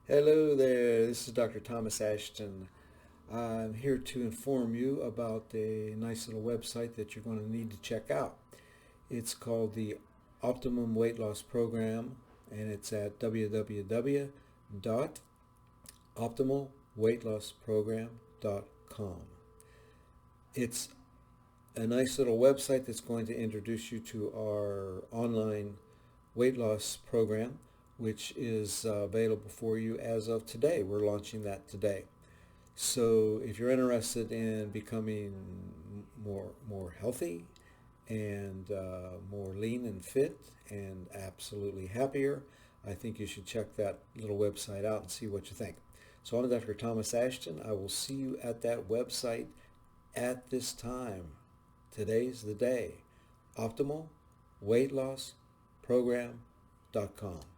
Hello there, this is Dr. Thomas Ashton. I'm here to inform you about a nice little website that you're going to need to check out. It's called the Optimum Weight Loss Program, and it's at www.optimalweightlossprogram.com. It's a nice little website that's going to introduce you to our online weight loss program, which is available for you as of today. We're launching that today. So if you're interested in becoming more healthy and more lean and fit and absolutely happier, I think you should check that little website out and see what you think. So I'm Dr. Thomas Ashton. I will see you at that website at this time. Today's the day. Optimal Weight Loss Program.com.